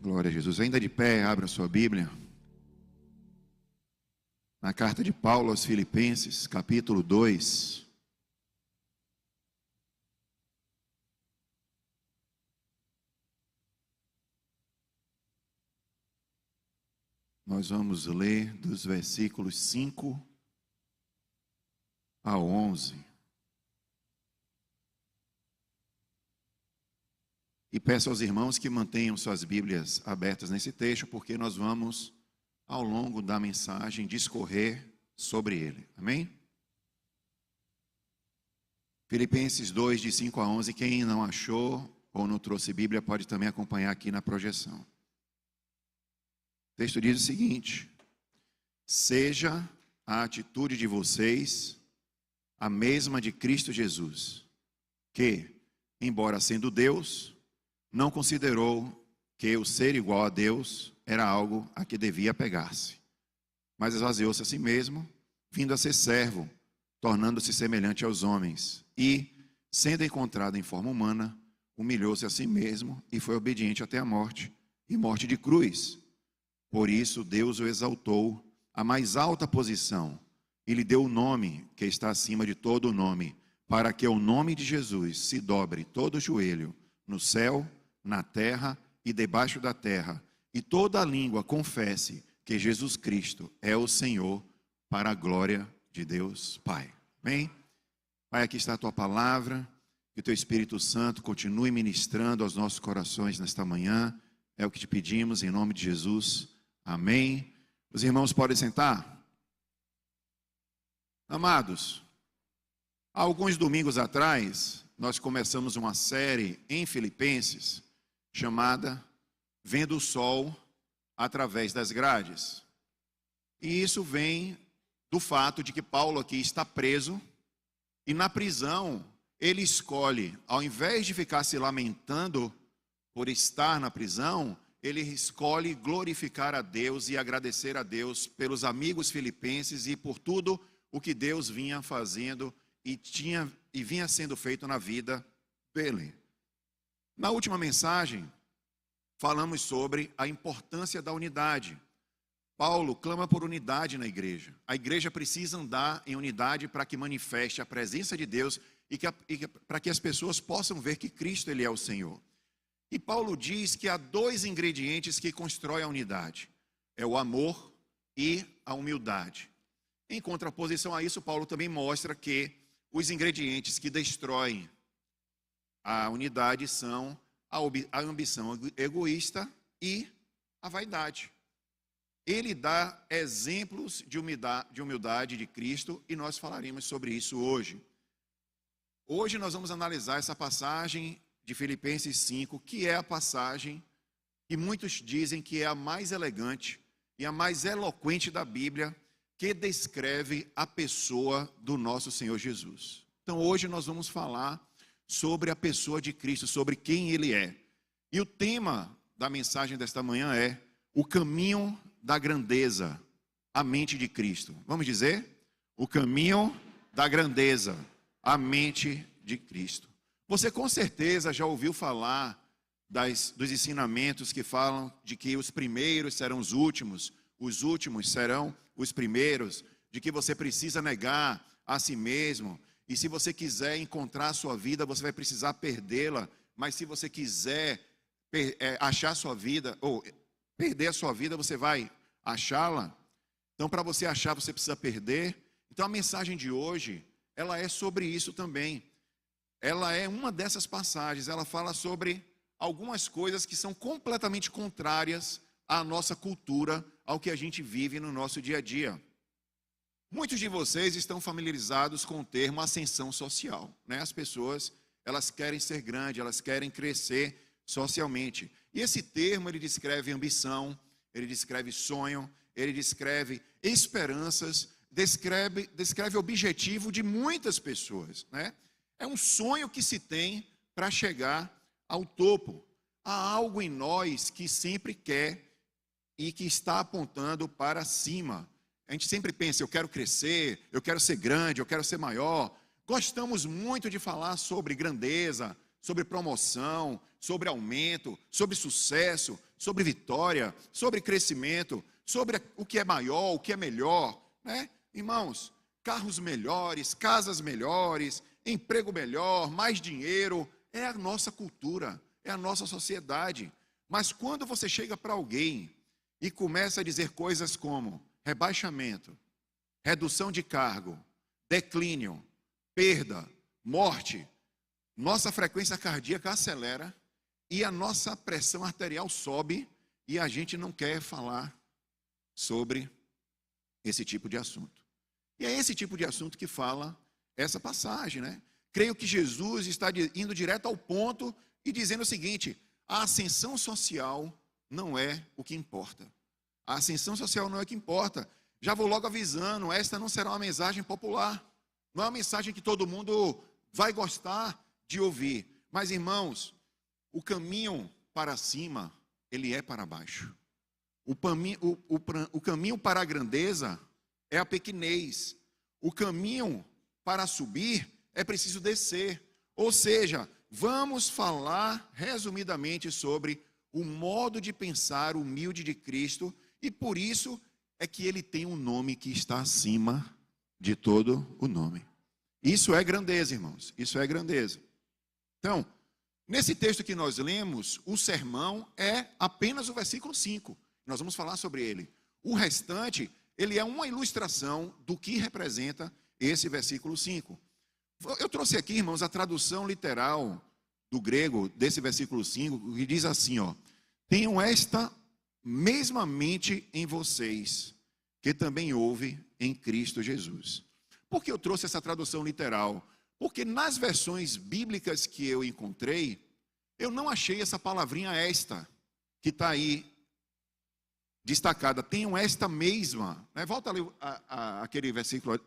Glória a Jesus. Ainda de pé, abra sua Bíblia. Na carta de Paulo aos Filipenses, capítulo 2. Nós vamos ler dos versículos 5 a 11. E peço aos irmãos que mantenham suas Bíblias abertas nesse texto, porque nós vamos, ao longo da mensagem, discorrer sobre ele. Amém? Filipenses 2, de 5 a 11. Quem não achou ou não trouxe Bíblia, pode também acompanhar aqui na projeção. O texto diz o seguinte: seja a atitude de vocês a mesma de Cristo Jesus, que, embora sendo Deus, não considerou que o ser igual a Deus era algo a que devia apegar-se, mas esvaziou-se a si mesmo, vindo a ser servo, tornando-se semelhante aos homens, e, sendo encontrado em forma humana, humilhou-se a si mesmo e foi obediente até a morte, e morte de cruz. Por isso Deus o exaltou à mais alta posição, e lhe deu o nome que está acima de todo o nome, para que ao nome de Jesus se dobre todo o joelho, no céu, na terra e debaixo da terra, e toda a língua confesse que Jesus Cristo é o Senhor, para a glória de Deus Pai. Amém? Pai, aqui está a Tua palavra, que o Teu Espírito Santo continue ministrando aos nossos corações nesta manhã, é o que te pedimos em nome de Jesus. Amém. Os irmãos podem sentar? Amados, há alguns domingos atrás, nós começamos uma série em Filipenses, chamada Vendo o Sol através das grades. E isso vem do fato de que Paulo aqui está preso, e na prisão ele escolhe, ao invés de ficar se lamentando por estar na prisão, ele escolhe glorificar a Deus e agradecer a Deus pelos amigos filipenses e por tudo o que Deus vinha fazendo e vinha sendo feito na vida dele. Na última mensagem, falamos sobre a importância da unidade. Paulo clama por unidade na igreja. A igreja precisa andar em unidade para que manifeste a presença de Deus e para que as pessoas possam ver que Cristo ele é o Senhor. E Paulo diz que há dois ingredientes que constroem a unidade: é o amor e a humildade. Em contraposição a isso, Paulo também mostra que os ingredientes que destroem a unidade são a ambição egoísta e a vaidade. Ele dá exemplos de humildade de Cristo e nós falaremos sobre isso hoje. Hoje nós vamos analisar essa passagem de Filipenses 5, que é a passagem que muitos dizem que é a mais elegante e a mais eloquente da Bíblia, que descreve a pessoa do nosso Senhor Jesus. Então hoje nós vamos falar sobre a pessoa de Cristo, sobre quem Ele é. E o tema da mensagem desta manhã é o caminho da grandeza, a mente de Cristo. Vamos dizer? O caminho da grandeza, a mente de Cristo. Você com certeza já ouviu falar dos ensinamentos que falam de que os primeiros serão os últimos serão os primeiros, de que você precisa negar a si mesmo, e se você quiser encontrar a sua vida, você vai precisar perdê-la, mas se você quiser achar a sua vida, ou perder a sua vida, você vai achá-la. Então, para você achar, você precisa perder. Então, a mensagem de hoje, ela é sobre isso também. Ela é uma dessas passagens, ela fala sobre algumas coisas que são completamente contrárias à nossa cultura, ao que a gente vive no nosso dia a dia. Muitos de vocês estão familiarizados com o termo ascensão social, né? As pessoas, elas querem ser grandes, elas querem crescer socialmente. E esse termo, ele descreve ambição, ele descreve sonho, ele descreve esperanças, descreve o objetivo de muitas pessoas, né? É um sonho que se tem para chegar ao topo. Há algo em nós que sempre quer e que está apontando para cima. A gente sempre pensa, eu quero crescer, eu quero ser grande, eu quero ser maior. Gostamos muito de falar sobre grandeza, sobre promoção, sobre aumento, sobre sucesso, sobre vitória, sobre crescimento, sobre o que é maior, o que é melhor, né? Irmãos, carros melhores, casas melhores, emprego melhor, mais dinheiro, é a nossa cultura, é a nossa sociedade. Mas quando você chega para alguém e começa a dizer coisas como rebaixamento, redução de cargo, declínio, perda, morte, nossa frequência cardíaca acelera e a nossa pressão arterial sobe e a gente não quer falar sobre esse tipo de assunto. E é esse tipo de assunto que fala essa passagem, né? Creio que Jesus está indo direto ao ponto e dizendo o seguinte: a ascensão social não é o que importa. A ascensão social não é o que importa. Já vou logo avisando, esta não será uma mensagem popular. Não é uma mensagem que todo mundo vai gostar de ouvir. Mas, irmãos, o caminho para cima, ele é para baixo. O caminho para a grandeza é a pequenez. O caminho para subir é preciso descer. Ou seja, vamos falar resumidamente sobre o modo de pensar humilde de Cristo, e por isso é que ele tem um nome que está acima de todo o nome. Isso é grandeza, irmãos, isso é grandeza. Então, nesse texto que nós lemos, o sermão é apenas o versículo 5. Nós vamos falar sobre ele. O restante, ele é uma ilustração do que representa esse versículo 5. Eu trouxe aqui, irmãos, a tradução literal do grego desse versículo 5, que diz assim, ó: tenham esta mesma mente em vocês, que também houve em Cristo Jesus. Por que eu trouxe essa tradução literal? Porque nas versões bíblicas que eu encontrei, eu não achei essa palavrinha esta, que está aí destacada. Tenham esta mesma, né? Volta ali aquele versículo,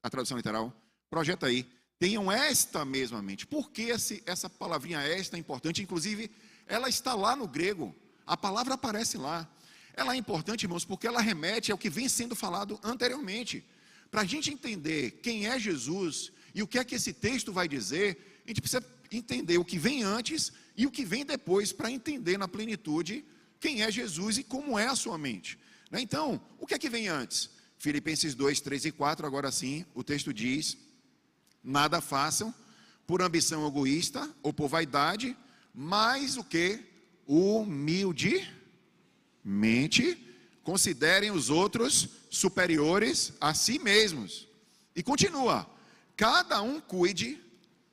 a tradução literal, projeta aí. Tenham esta mesma mente. Por que essa palavrinha esta é importante? Inclusive, ela está lá no grego. A palavra aparece lá. Ela é importante, irmãos, porque ela remete ao que vem sendo falado anteriormente. Para a gente entender quem é Jesus e o que é que esse texto vai dizer, a gente precisa entender o que vem antes e o que vem depois, para entender na plenitude quem é Jesus e como é a sua mente. Então, o que é que vem antes? Filipenses 2, 3 e 4, agora sim, o texto diz: nada façam por ambição egoísta ou por vaidade, mas o que? Humildemente considerem os outros superiores a si mesmos. E continua: cada um cuide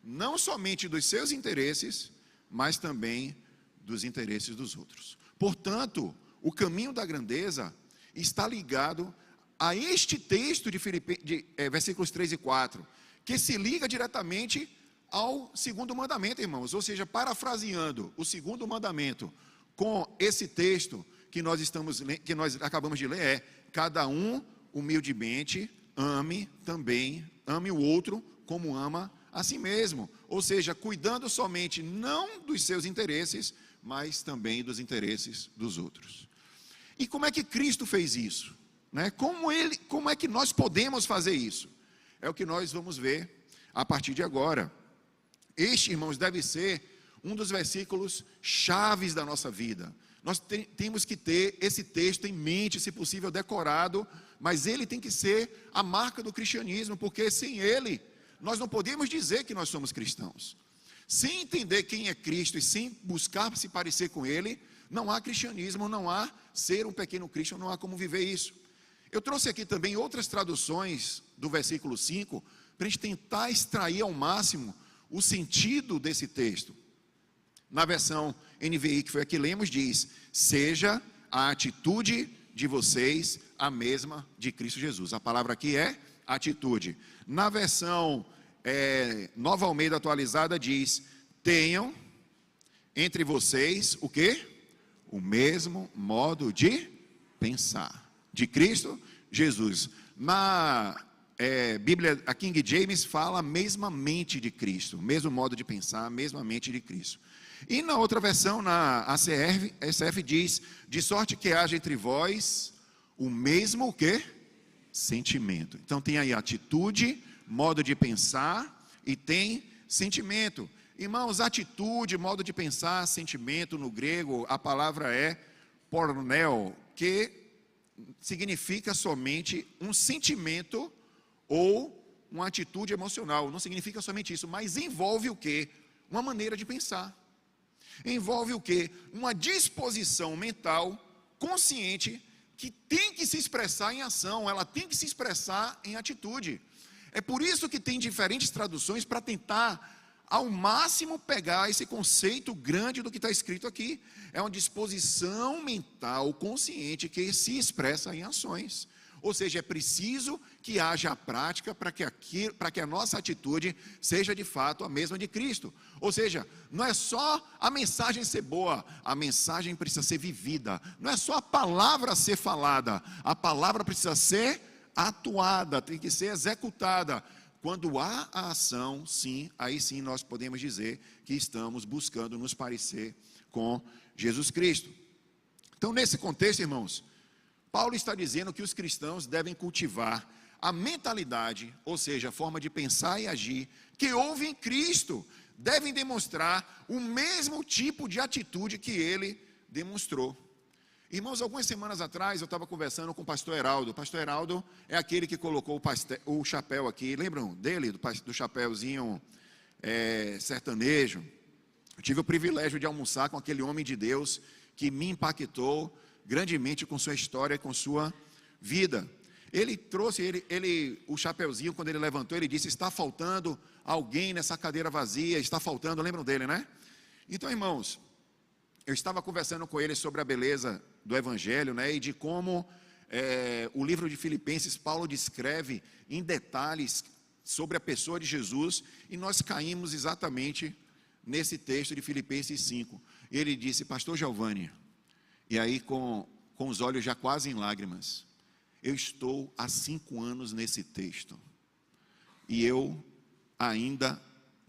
não somente dos seus interesses, mas também dos interesses dos outros. Portanto, o caminho da grandeza está ligado a este texto de versículos 3 e 4, que se liga diretamente ao segundo mandamento, irmãos. Ou seja, parafraseando o segundo mandamento com esse texto que nós acabamos de ler, é: cada um humildemente ame o outro como ama a si mesmo. Ou seja, cuidando somente não dos seus interesses, mas também dos interesses dos outros. E como é que Cristo fez isso? Como é que nós podemos fazer isso? É o que nós vamos ver a partir de agora. Este, irmãos, deve ser um dos versículos chaves da nossa vida. Nós temos que ter esse texto em mente, se possível decorado, mas ele tem que ser a marca do cristianismo, porque sem ele, nós não podemos dizer que nós somos cristãos. Sem entender quem é Cristo e sem buscar se parecer com ele, não há cristianismo, não há ser um pequeno cristão, não há como viver isso. Eu trouxe aqui também outras traduções do versículo 5, para a gente tentar extrair ao máximo o sentido desse texto. Na versão NVI, que foi a que lemos, diz: seja a atitude de vocês a mesma de Cristo Jesus. A palavra aqui é atitude. Na versão Nova Almeida atualizada diz: tenham entre vocês o quê? O mesmo modo de pensar de Cristo Jesus. Na Bíblia, a King James fala a mesma mente de Cristo, mesmo modo de pensar, a mesma mente de Cristo. E na outra versão, na SF diz: de sorte que haja entre vós o mesmo o quê? Sentimento. Então tem aí atitude, modo de pensar e tem sentimento. Irmãos, atitude, modo de pensar, sentimento, no grego, a palavra é porneo, que significa somente um sentimento ou uma atitude emocional. Não significa somente isso, mas envolve o quê? Uma maneira de pensar. Envolve o quê? Uma disposição mental consciente que tem que se expressar em ação, ela tem que se expressar em atitude. É por isso que tem diferentes traduções para tentar ao máximo pegar esse conceito grande do que está escrito aqui. É uma disposição mental consciente que se expressa em ações. Ou seja, é preciso que haja a prática para que a nossa atitude seja de fato a mesma de Cristo. Ou seja, não é só a mensagem ser boa, a mensagem precisa ser vivida. Não é só a palavra ser falada, a palavra precisa ser atuada, tem que ser executada. Quando há a ação, sim, aí sim nós podemos dizer que estamos buscando nos parecer com Jesus Cristo. Então, nesse contexto, irmãos, Paulo está dizendo que os cristãos devem cultivar a mentalidade, ou seja, a forma de pensar e agir, que houve em Cristo. Devem demonstrar o mesmo tipo de atitude que ele demonstrou. Irmãos, algumas semanas atrás eu estava conversando com o pastor Heraldo. O pastor Heraldo é aquele que colocou o chapéu aqui. Lembram dele, do chapéuzinho sertanejo? Eu tive o privilégio de almoçar com aquele homem de Deus que me impactou grandemente com sua história e com sua vida. Ele trouxe o chapéuzinho, quando ele levantou, ele disse: está faltando alguém nessa cadeira vazia, está faltando, lembram dele, né? Então, irmãos, eu estava conversando com ele sobre a beleza do Evangelho, né? E de como o livro de Filipenses, Paulo descreve em detalhes sobre a pessoa de Jesus, e nós caímos exatamente nesse texto de Filipenses 5. Ele disse: pastor Giovanni, e aí com os olhos já quase em lágrimas, eu estou há 5 anos nesse texto, e eu ainda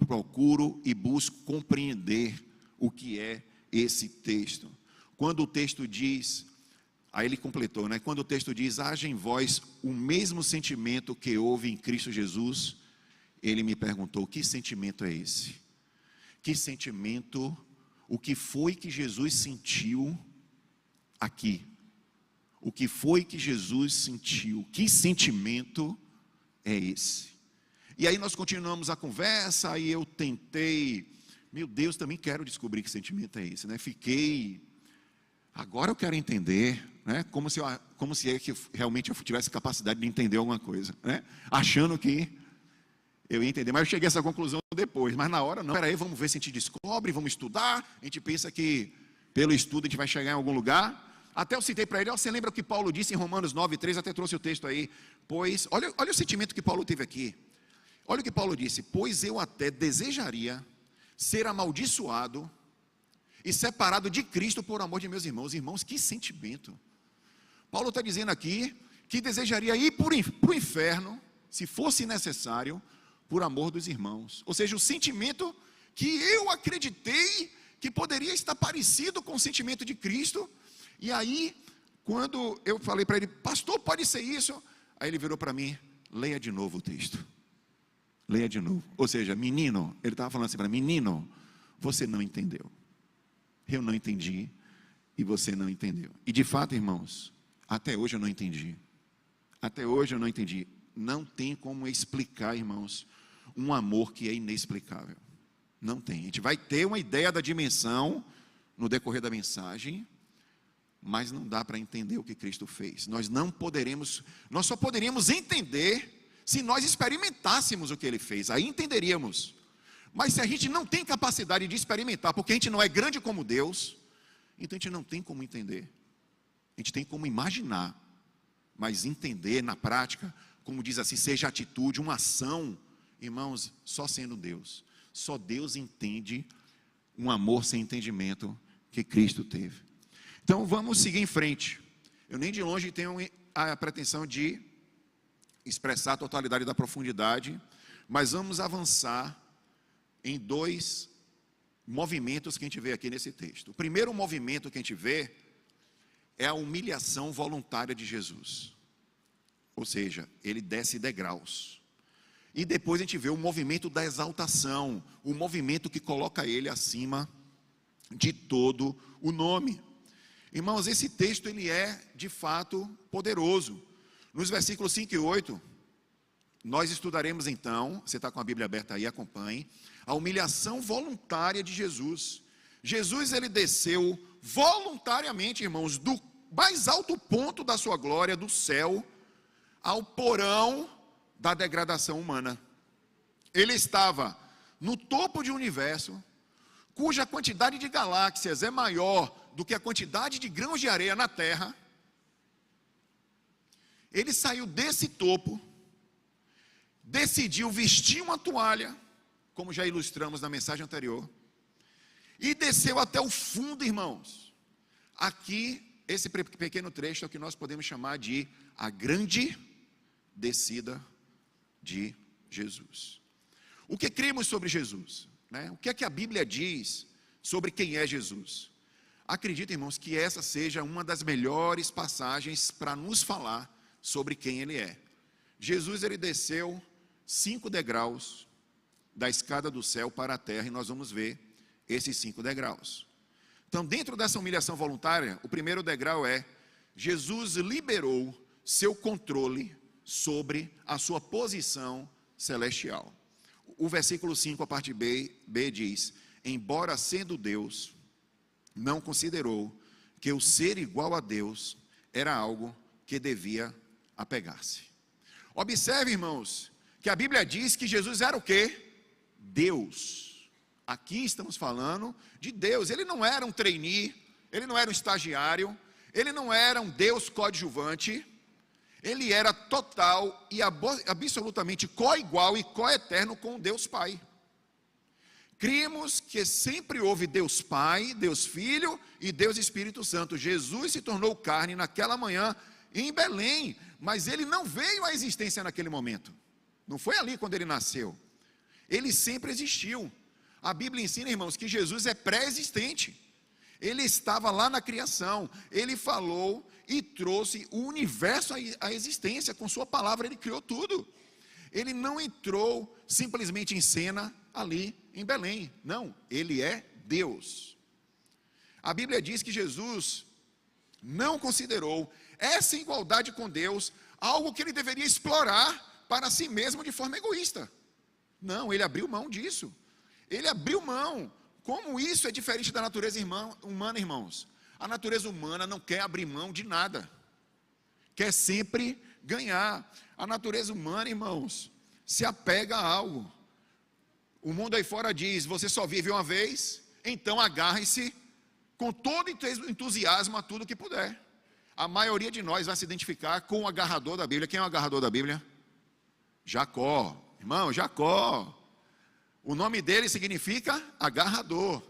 procuro e busco compreender o que é esse texto. Quando o texto diz, aí ele completou, né? Quando o texto diz: haja em vós o mesmo sentimento que houve em Cristo Jesus, ele me perguntou: que sentimento é esse? Que sentimento, o que foi que Jesus sentiu aqui? O que foi que Jesus sentiu? Que sentimento é esse? E aí nós continuamos a conversa, aí eu tentei, meu Deus, também quero descobrir que sentimento é esse, né? Agora eu quero entender, né? Como se é que realmente eu tivesse capacidade de entender alguma coisa, né? Achando que eu ia entender, mas eu cheguei a essa conclusão depois, mas na hora não. Peraí, vamos ver se a gente descobre, vamos estudar. A gente pensa que pelo estudo a gente vai chegar em algum lugar. Até eu citei para ele: você lembra o que Paulo disse em Romanos 9:3, até trouxe o texto aí. Pois, olha o sentimento que Paulo teve aqui. Olha o que Paulo disse: pois eu até desejaria ser amaldiçoado e separado de Cristo por amor de meus irmãos. Irmãos, que sentimento. Paulo está dizendo aqui que desejaria ir para o inferno, se fosse necessário, por amor dos irmãos. Ou seja, o sentimento que eu acreditei que poderia estar parecido com o sentimento de Cristo. E aí, quando eu falei para ele: pastor, pode ser isso? Aí ele virou para mim: leia de novo o texto. Leia de novo. Ou seja, menino, ele estava falando assim para mim: menino, você não entendeu. Eu não entendi e você não entendeu. E de fato, irmãos, até hoje eu não entendi. Até hoje eu não entendi. Não tem como explicar, irmãos, um amor que é inexplicável. Não tem. A gente vai ter uma ideia da dimensão no decorrer da mensagem, mas não dá para entender o que Cristo fez. Nós só poderíamos entender se nós experimentássemos o que Ele fez. Aí entenderíamos. Mas se a gente não tem capacidade de experimentar, porque a gente não é grande como Deus, então a gente não tem como entender. A gente tem como imaginar, mas entender na prática, como diz assim, seja atitude, uma ação, irmãos, só sendo Deus. Só Deus entende um amor sem entendimento que Cristo teve. Então vamos seguir em frente. Eu nem de longe tenho a pretensão de expressar a totalidade da profundidade, mas vamos avançar em 2 movimentos que a gente vê aqui nesse texto. O primeiro movimento que a gente vê é a humilhação voluntária de Jesus. Ou seja, ele desce degraus. E depois a gente vê o movimento da exaltação, o movimento que coloca ele acima de todo o nome. Irmãos, esse texto ele é de fato poderoso. Nos versículos 5 e 8, nós estudaremos então, você está com a Bíblia aberta aí, acompanhe, a humilhação voluntária de Jesus. Jesus ele desceu voluntariamente, irmãos, do mais alto ponto da sua glória, do céu, ao porão da degradação humana. Ele estava no topo de um universo, cuja quantidade de galáxias é maior do que a quantidade de grãos de areia na Terra. Ele saiu desse topo, decidiu vestir uma toalha, como já ilustramos na mensagem anterior, e desceu até o fundo, irmãos. Aqui, esse pequeno trecho é o que nós podemos chamar de a grande descida de Jesus. O que cremos sobre Jesus? O que é que a Bíblia diz sobre quem é Jesus? Acredito, irmãos, que essa seja uma das melhores passagens para nos falar sobre quem Ele é. Jesus, ele desceu 5 degraus da escada do céu para a terra, e nós vamos ver esses 5 degraus. Então, dentro dessa humilhação voluntária, o primeiro degrau é: Jesus liberou seu controle sobre a sua posição celestial. O versículo 5, a parte B diz: embora sendo Deus, não considerou que o ser igual a Deus era algo que devia apegar-se. Observe, irmãos, que a Bíblia diz que Jesus era o quê? Deus. Aqui estamos falando de Deus. Ele não era um trainee, ele não era um estagiário, ele não era um Deus coadjuvante, ele era total e absolutamente coigual e coeterno com Deus Pai. Cremos que sempre houve Deus Pai, Deus Filho e Deus Espírito Santo. Jesus se tornou carne naquela manhã em Belém, mas ele não veio à existência naquele momento. Não foi ali quando ele nasceu. Ele sempre existiu. A Bíblia ensina, irmãos, que Jesus é pré-existente. Ele estava lá na criação. Ele falou e trouxe o universo à existência. Com sua palavra ele criou tudo. Ele não entrou simplesmente em cena ali em Belém. Não, ele é Deus. A Bíblia diz que Jesus não considerou essa igualdade com Deus algo que ele deveria explorar para si mesmo de forma egoísta. Não, ele abriu mão disso. Ele abriu mão. Como isso é diferente da natureza humana, irmãos? A natureza humana não quer abrir mão de nada. Quer sempre ganhar. A natureza humana, irmãos, se apega a algo. O mundo aí fora diz: você só vive uma vez, então agarre-se com todo entusiasmo a tudo que puder. A maioria de nós vai se identificar com o agarrador da Bíblia. Quem é o agarrador da Bíblia? Jacó. Irmão, Jacó. O nome dele significa agarrador,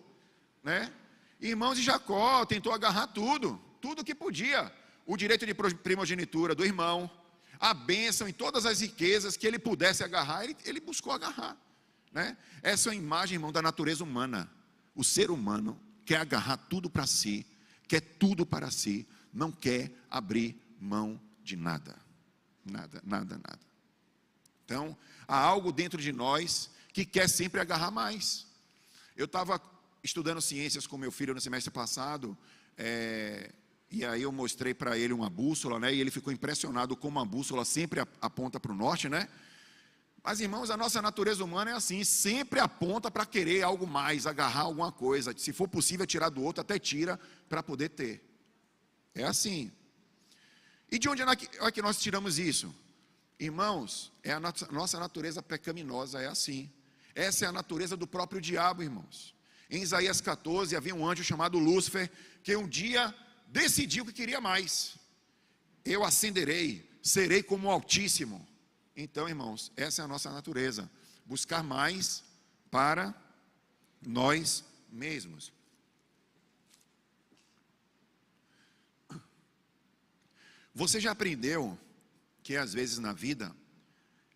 né? Irmãos de Jacó tentou agarrar tudo que podia. O direito de primogenitura do irmão, a bênção em todas as riquezas que ele pudesse agarrar, ele buscou agarrar, né? Essa é uma imagem, irmão, da natureza humana. O ser humano quer agarrar tudo para si, quer tudo para si, não quer abrir mão de nada. Nada, nada, nada. Então, há algo dentro de nós que quer sempre agarrar mais. Eu estava estudando ciências com meu filho no semestre passado, e aí eu mostrei para ele uma bússola, né? E ele ficou impressionado como a bússola sempre aponta para o norte, né? Mas, irmãos, a nossa natureza humana é assim, sempre aponta para querer algo mais, agarrar alguma coisa. Se for possível tirar do outro, até tira para poder ter. É assim. E de onde é que nós tiramos isso? Irmãos, é a nossa natureza pecaminosa, é assim. Essa é a natureza do próprio diabo, irmãos. Em Isaías 14, havia um anjo chamado Lúcifer, que um dia decidiu que queria mais. Eu ascenderei, serei como o Altíssimo. Então, irmãos, essa é a nossa natureza. Buscar mais para nós mesmos. Você já aprendeu que às vezes na vida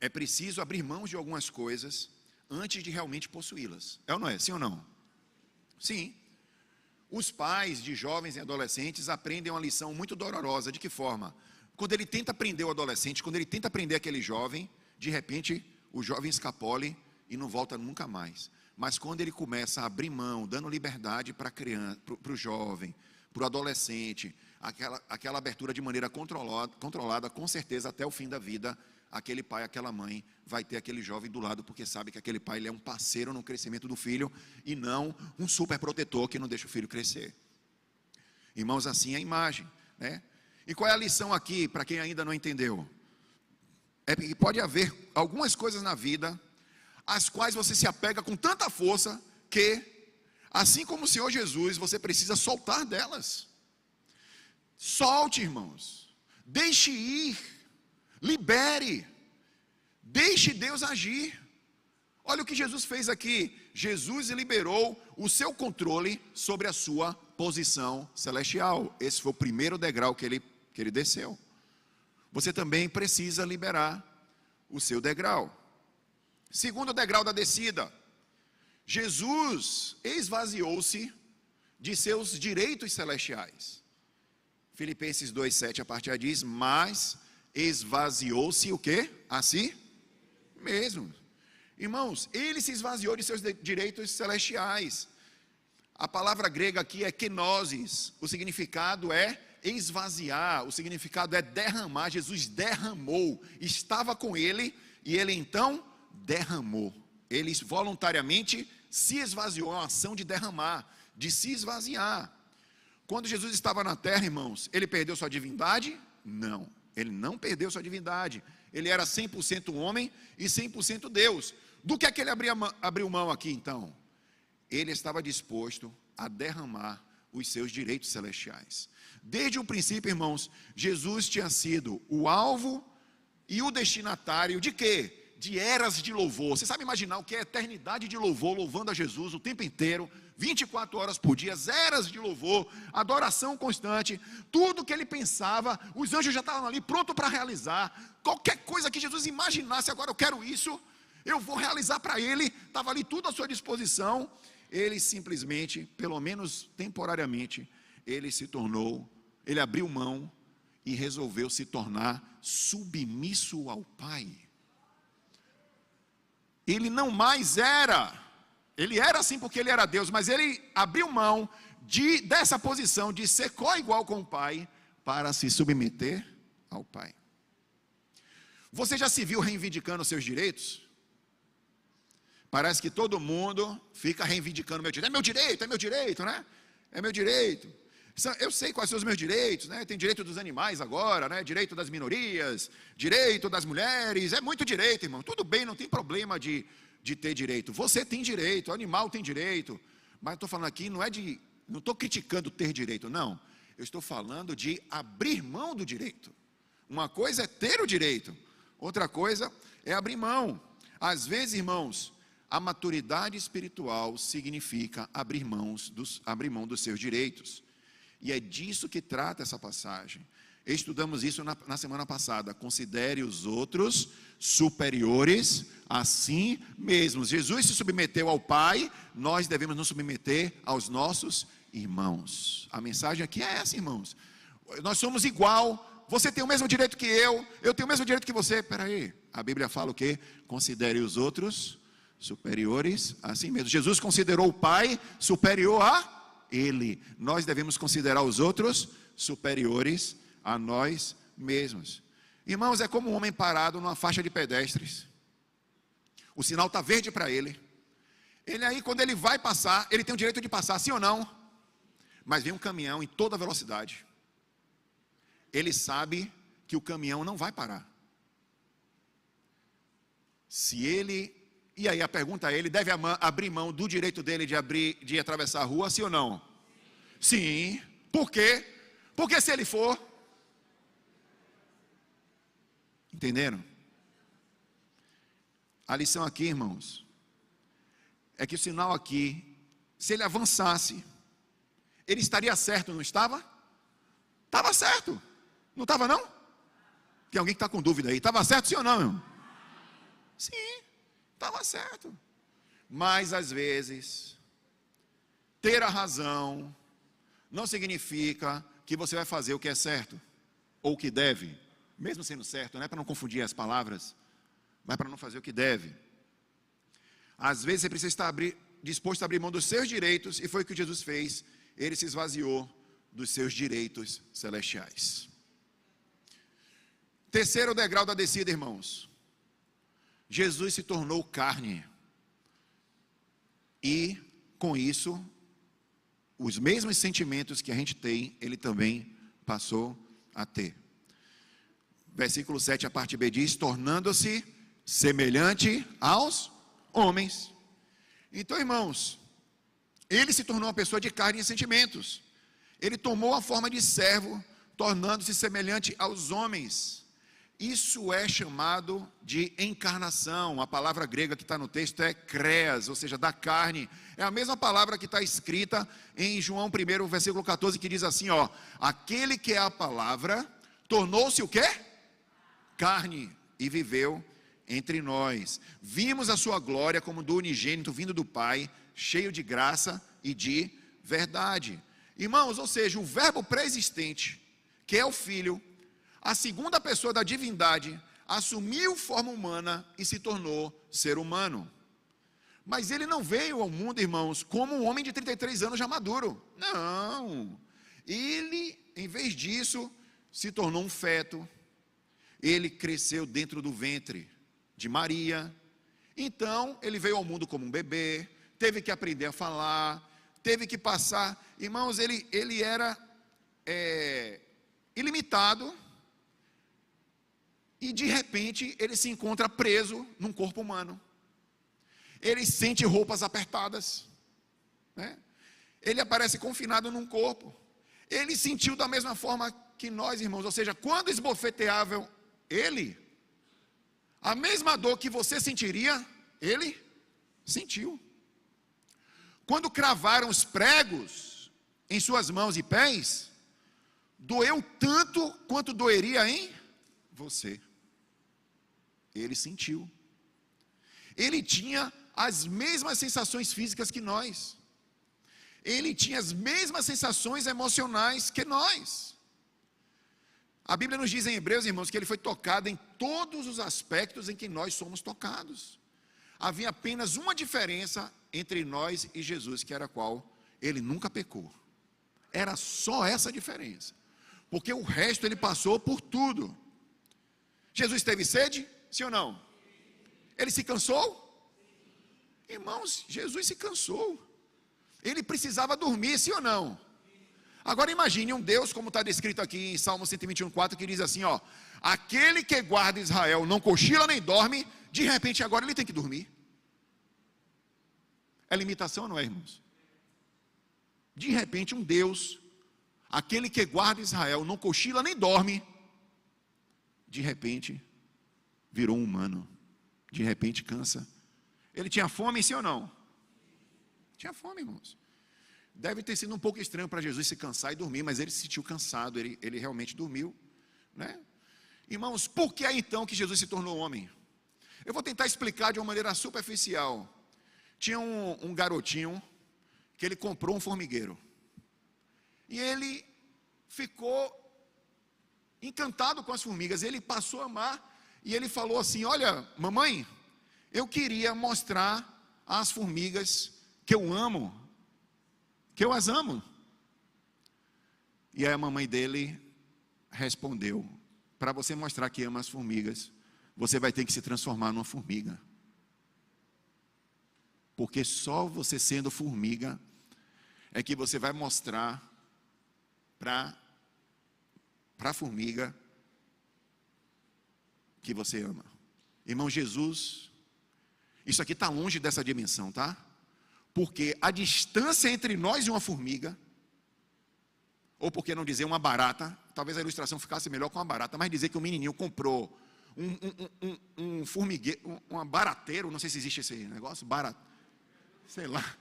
é preciso abrir mão de algumas coisas antes de realmente possuí-las? É ou não é? Sim ou não? Sim. Os pais de jovens e adolescentes aprendem uma lição muito dolorosa. De que forma? Quando ele tenta prender o adolescente, quando ele tenta prender aquele jovem, de repente o jovem escapole e não volta nunca mais. Mas quando ele começa a abrir mão, dando liberdade para a criança, para o jovem, para o adolescente, aquela abertura de maneira controlada, com certeza até o fim da vida, aquele pai, aquela mãe vai ter aquele jovem do lado, porque sabe que aquele pai ele é um parceiro no crescimento do filho e não um super protetor que não deixa o filho crescer. Irmãos, assim é a imagem, né? E qual é a lição aqui, para quem ainda não entendeu? É que pode haver algumas coisas na vida às quais você se apega com tanta força que, assim como o Senhor Jesus, você precisa soltar delas. Solte, irmãos. Deixe ir. Libere. Deixe Deus agir. Olha o que Jesus fez aqui. Jesus liberou o seu controle sobre a sua posição celestial. Esse foi o primeiro degrau que ele desceu. Você também precisa liberar o seu degrau. Segundo degrau da descida, Jesus esvaziou-se de seus direitos celestiais. Filipenses 2,7 a parte A diz, mas esvaziou-se o quê? A si mesmo. Irmãos, ele se esvaziou de seus direitos celestiais. A palavra grega aqui é kenosis, o significado é esvaziar, o significado é derramar. Jesus derramou, estava com ele e ele então derramou. Ele voluntariamente se esvaziou, é uma ação de derramar, de se esvaziar. Quando Jesus estava na terra, irmãos, ele perdeu sua divindade? Não, ele não perdeu sua divindade. Ele era 100% homem e 100% Deus. Do que é que ele abriu mão aqui então? Ele estava disposto a derramar os seus direitos celestiais. Desde o princípio, irmãos, Jesus tinha sido o alvo e o destinatário de quê? De eras de louvor. Você sabe imaginar o que é eternidade de louvor, louvando a Jesus o tempo inteiro, 24 horas por dia, eras de louvor, adoração constante, tudo que ele pensava, os anjos já estavam ali prontos para realizar, qualquer coisa que Jesus imaginasse, agora eu quero isso, eu vou realizar para ele, estava ali tudo à sua disposição. Ele simplesmente, pelo menos temporariamente, ele abriu mão e resolveu se tornar submisso ao Pai. Ele não mais era, ele era assim porque ele era Deus, mas ele abriu mão dessa posição de ser co-igual com o Pai, para se submeter ao Pai. Você já se viu reivindicando seus direitos? Parece que todo mundo fica reivindicando meu direito. É meu direito, né? É meu direito. Eu sei quais são os meus direitos, né? Tem direito dos animais agora, né? Direito das minorias, direito das mulheres. É muito direito, irmão. Tudo bem, não tem problema de ter direito. Você tem direito, o animal tem direito. Mas eu estou falando aqui, não estou criticando ter direito, não. Eu estou falando de abrir mão do direito. Uma coisa é ter o direito, outra coisa é abrir mão. Às vezes, irmãos, a maturidade espiritual significa abrir mão dos seus direitos. E é disso que trata essa passagem. Estudamos isso na semana passada. Considere os outros superiores a si mesmos. Jesus se submeteu ao Pai, nós devemos nos submeter aos nossos irmãos. A mensagem aqui é essa, irmãos. Nós somos igual, você tem o mesmo direito que eu tenho o mesmo direito que você. Espera aí, a Bíblia fala o quê? Considere os outros superiores a si mesmo. Jesus considerou o Pai superior a Ele. Nós devemos considerar os outros superiores a nós mesmos. Irmãos, é como um homem parado numa faixa de pedestres. O sinal está verde para ele. Ele aí, quando ele vai passar, ele tem o direito de passar, sim ou não? Mas vem um caminhão em toda velocidade. Ele sabe que o caminhão não vai parar. E aí a pergunta é, ele deve abrir mão do direito dele de atravessar a rua, sim ou não? Sim. Por quê? Porque se ele for... Entenderam? A lição aqui, irmãos, é que o sinal aqui, se ele avançasse, ele estaria certo, não estava? Estava certo. Não estava não? Tem alguém que está com dúvida aí. Estava certo sim ou não, irmão? Sim, estava certo. Mas às vezes, ter a razão não significa que você vai fazer o que é certo, ou o que deve, mesmo sendo certo, né? Para não confundir as palavras. mas para não fazer o que deve. Às vezes você precisa estar disposto a abrir mão dos seus direitos, e foi o que Jesus fez. Ele se esvaziou dos seus direitos celestiais. Terceiro degrau da descida, irmãos. Jesus se tornou carne. E, com isso, os mesmos sentimentos que a gente tem, ele também passou a ter. Versículo 7, a parte B diz: tornando-se semelhante aos homens. Então, irmãos, ele se tornou uma pessoa de carne e sentimentos. Ele tomou a forma de servo, tornando-se semelhante aos homens. Isso é chamado de encarnação. A palavra grega que está no texto é kreas, ou seja, da carne. É a mesma palavra que está escrita em João 1, versículo 14, que diz assim, ó: aquele que é a palavra, tornou-se o quê? Carne, e viveu entre nós. Vimos a sua glória como do unigênito vindo do Pai, cheio de graça e de verdade. Irmãos, ou seja, o verbo pré-existente, que é o Filho, a segunda pessoa da divindade, assumiu forma humana e se tornou ser humano. Mas ele não veio ao mundo, irmãos, como um homem de 33 anos já maduro. Não. Ele, em vez disso, se tornou um feto. Ele cresceu dentro do ventre de Maria. Então, ele veio ao mundo como um bebê, teve que aprender a falar, teve que passar. Irmãos, ele era ilimitado. E de repente, ele se encontra preso num corpo humano. Ele sente roupas apertadas, né? Ele aparece confinado num corpo. Ele sentiu da mesma forma que nós, irmãos. Ou seja, quando esbofeteavam ele, a mesma dor que você sentiria, ele sentiu. Quando cravaram os pregos em suas mãos e pés, doeu tanto quanto doeria em você. Ele sentiu. Ele tinha as mesmas sensações físicas que nós. Ele tinha as mesmas sensações emocionais que nós. A Bíblia nos diz em Hebreus, irmãos, que ele foi tocado em todos os aspectos em que nós somos tocados. Havia apenas uma diferença entre nós e Jesus, que era qual? Ele nunca pecou. Era só essa diferença. Porque o resto ele passou por tudo. Jesus teve sede? Sim ou não? Ele se cansou? Irmãos, Jesus se cansou. Ele precisava dormir, sim ou não? Agora imagine um Deus, como está descrito aqui em Salmo 121:4, que diz assim, ó: aquele que guarda Israel não cochila nem dorme, de repente agora ele tem que dormir. É limitação ou não é, irmãos? De repente um Deus, aquele que guarda Israel não cochila nem dorme, de repente virou um humano. De repente cansa. Ele tinha fome, sim ou não? Tinha fome, irmãos. Deve ter sido um pouco estranho para Jesus se cansar e dormir, mas ele se sentiu cansado, ele realmente dormiu, né? Irmãos, por que é então que Jesus se tornou homem? Eu vou tentar explicar de uma maneira superficial. Tinha um garotinho que ele comprou um formigueiro. E ele ficou encantado com as formigas. Ele passou a amar. E ele falou assim: olha, mamãe, eu queria mostrar às formigas que eu amo, que eu as amo. E aí a mamãe dele respondeu: para você mostrar que ama as formigas, você vai ter que se transformar numa formiga. Porque só você sendo formiga é que você vai mostrar para a formiga que você ama. Irmão, Jesus, isso aqui está longe dessa dimensão, tá? Porque a distância entre nós e uma formiga, ou por que não dizer uma barata, talvez a ilustração ficasse melhor com uma barata, mas dizer que o menininho comprou um formigueiro, um barateiro, não sei se existe esse negócio, sei lá.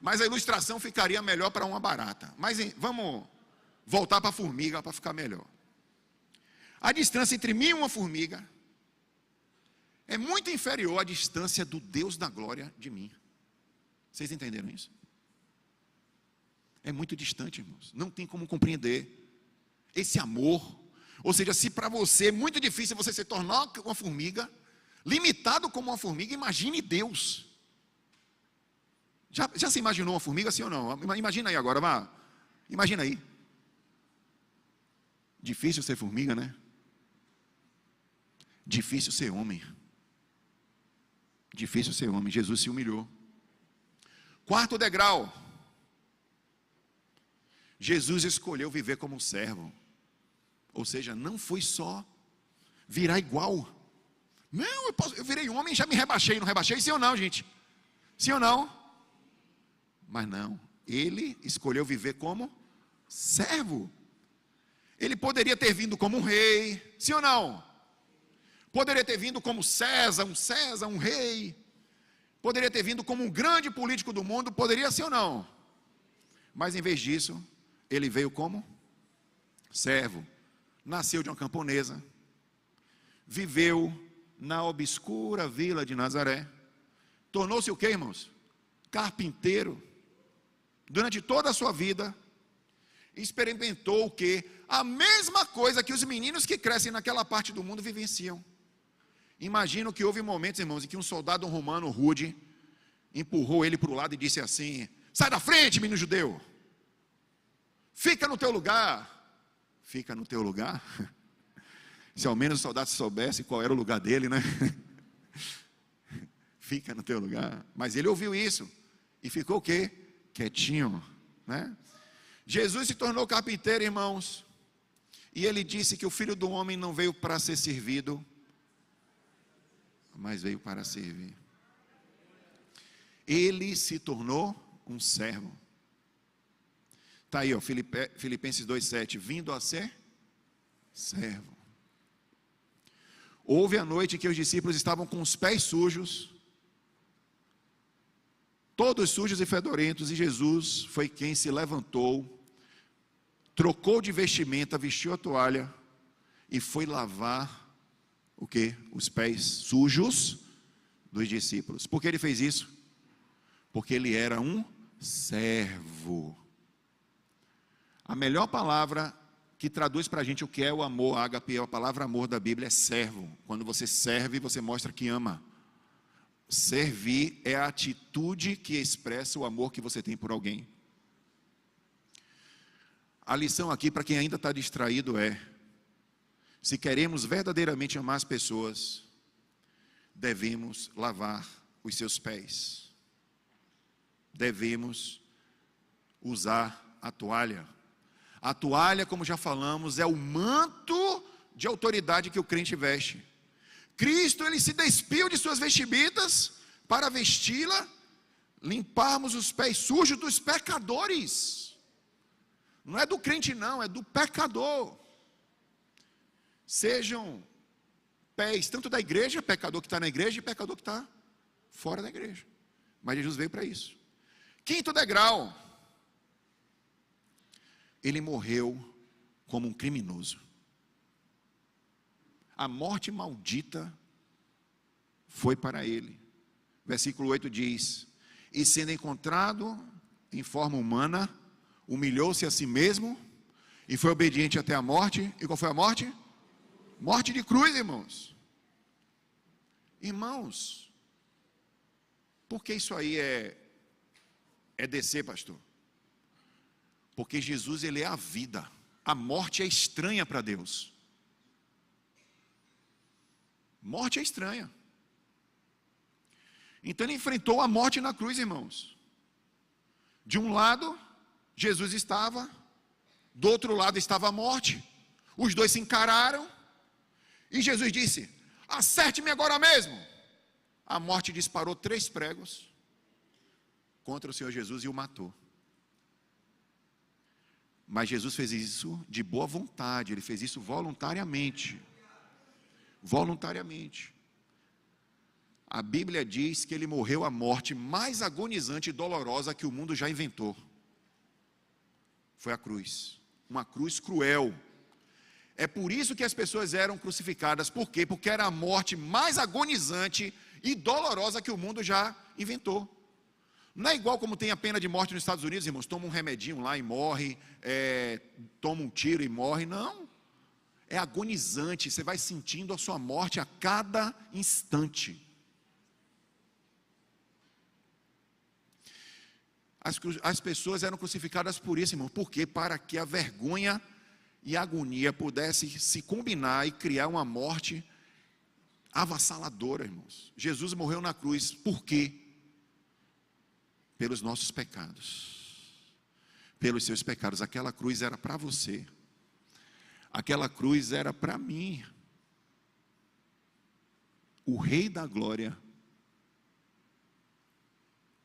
Mas a ilustração ficaria melhor para uma barata. Mas vamos voltar para a formiga para ficar melhor. A distância entre mim e uma formiga é muito inferior à distância do Deus da glória de mim. Vocês entenderam isso? É muito distante, irmãos. Não tem como compreender esse amor. Ou seja, se para você é muito difícil você se tornar uma formiga, limitado como uma formiga, imagine Deus. Já se imaginou uma formiga, sim ou não? Imagina aí agora, vá. Imagina aí. Difícil ser formiga, né? Difícil ser homem. Difícil ser homem. Jesus se humilhou. Quarto degrau. Jesus escolheu viver como um servo. Ou seja, não foi só virar igual. Não, eu virei homem e já me rebaixei. Não rebaixei? Sim ou não, gente? Sim ou não? Mas não. Ele escolheu viver como servo. Ele poderia ter vindo como um rei. Sim ou não? Poderia ter vindo como César, um rei. Poderia ter vindo como um grande político do mundo. Poderia ser ou não? Mas em vez disso, ele veio como servo. Nasceu de uma camponesa. Viveu na obscura vila de Nazaré. Tornou-se o quê, irmãos? Carpinteiro. Durante toda a sua vida, experimentou o quê? A mesma coisa que os meninos que crescem naquela parte do mundo vivenciam. Imagino que houve momentos, irmãos, em que um soldado romano rude empurrou ele para o lado e disse assim: sai da frente, menino judeu. Fica no teu lugar. Fica no teu lugar? Se ao menos o soldado soubesse qual era o lugar dele, né? Fica no teu lugar. Mas ele ouviu isso e ficou o quê? Quietinho, né? Jesus se tornou carpinteiro, irmãos, e ele disse que o Filho do Homem não veio para ser servido, mas veio para servir. Ele se tornou um servo. Está aí, ó, Filipenses 2,7, vindo a ser servo. Houve a noite que os discípulos estavam com os pés sujos, todos sujos e fedorentos, e Jesus foi quem se levantou, trocou de vestimenta, vestiu a toalha e foi lavar o quê? Os pés sujos dos discípulos. Por que ele fez isso? Porque ele era um servo. A melhor palavra que traduz para a gente o que é o amor, ágape, a palavra amor da Bíblia é servo. Quando você serve, você mostra que ama. Servir é a atitude que expressa o amor que você tem por alguém. A lição aqui para quem ainda está distraído é: se queremos verdadeiramente amar as pessoas, devemos lavar os seus pés. Devemos usar a toalha. A toalha, como já falamos, é o manto de autoridade que o crente veste. Cristo, ele se despiu de suas vestimentas para vesti-la, limparmos os pés sujos dos pecadores. Não é do crente não, é do pecador. Sejam pés tanto da igreja, pecador que está na igreja, e pecador que está fora da igreja. Mas Jesus veio para isso. Quinto degrau. Ele morreu como um criminoso. A morte maldita foi para ele. Versículo 8 diz: e sendo encontrado em forma humana, humilhou-se a si mesmo e foi obediente até a morte. E qual foi a morte? Morte de cruz, irmãos. Irmãos, por que isso aí é descer, pastor? Porque Jesus, ele é a vida. A morte é estranha para Deus. Morte é estranha. Então ele enfrentou a morte na cruz, irmãos. De um lado, Jesus estava, do outro lado estava a morte. Os dois se encararam, e Jesus disse: acerte-me agora mesmo. A morte disparou 3 pregos contra o Senhor Jesus e o matou. Mas Jesus fez isso de boa vontade, ele fez isso voluntariamente. Voluntariamente. A Bíblia diz que ele morreu a morte mais agonizante e dolorosa que o mundo já inventou. Foi a cruz. Uma cruz cruel. É por isso que as pessoas eram crucificadas. Por quê? Porque era a morte mais agonizante e dolorosa que o mundo já inventou. Não é igual como tem a pena de morte nos Estados Unidos, irmãos. Toma um remedinho lá e morre, toma um tiro e morre. Não. é agonizante, você vai sentindo a sua morte a cada instante. As pessoas eram crucificadas por isso, irmão. Porque para que a vergonha e a agonia pudessem se combinar e criar uma morte avassaladora, irmãos. Jesus morreu na cruz. Por quê? Pelos nossos pecados. Pelos seus pecados. Aquela cruz era para você. Aquela cruz era para mim. O Rei da Glória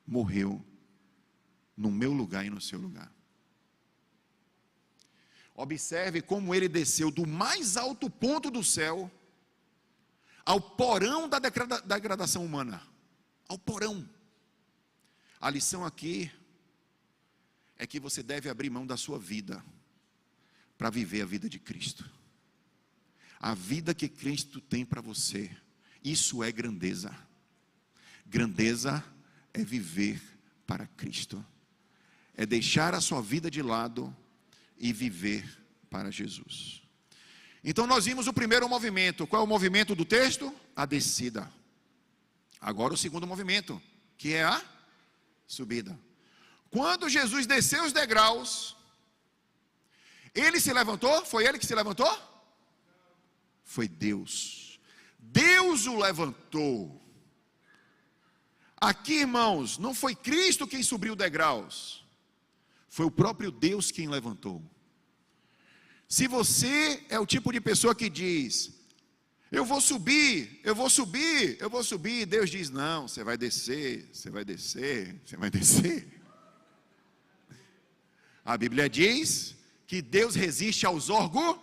morreu no meu lugar e no seu lugar. Observe como ele desceu do mais alto ponto do céu ao porão da degradação humana. Ao porão. A lição aqui é que você deve abrir mão da sua vida para viver a vida de Cristo. A vida que Cristo tem para você. Isso é grandeza. Grandeza é viver para Cristo. É deixar a sua vida de lado e viver para Jesus. Então nós vimos o primeiro movimento. Qual é o movimento do texto? A descida. Agora o segundo movimento, que é a subida. Quando Jesus desceu os degraus, ele se levantou? Foi ele que se levantou? Foi Deus. Deus o levantou. Aqui, irmãos, não foi Cristo quem subiu degraus. Foi o próprio Deus quem levantou. Se você é o tipo de pessoa que diz: eu vou subir, eu vou subir, eu vou subir, Deus diz: não, você vai descer, você vai descer, você vai descer. A Bíblia diz que Deus resiste aos orgulhosos.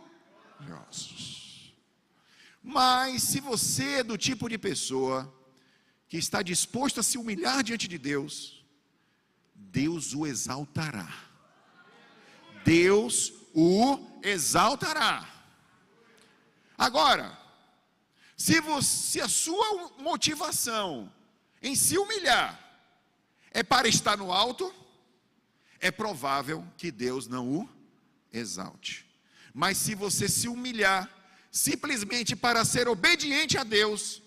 Mas se você é do tipo de pessoa que está disposto a se humilhar diante de Deus, Deus o exaltará. Deus o exaltará. Agora, se a sua motivação em se humilhar é para estar no alto, é provável que Deus não o exalte. Mas se você se humilhar simplesmente para ser obediente a Deus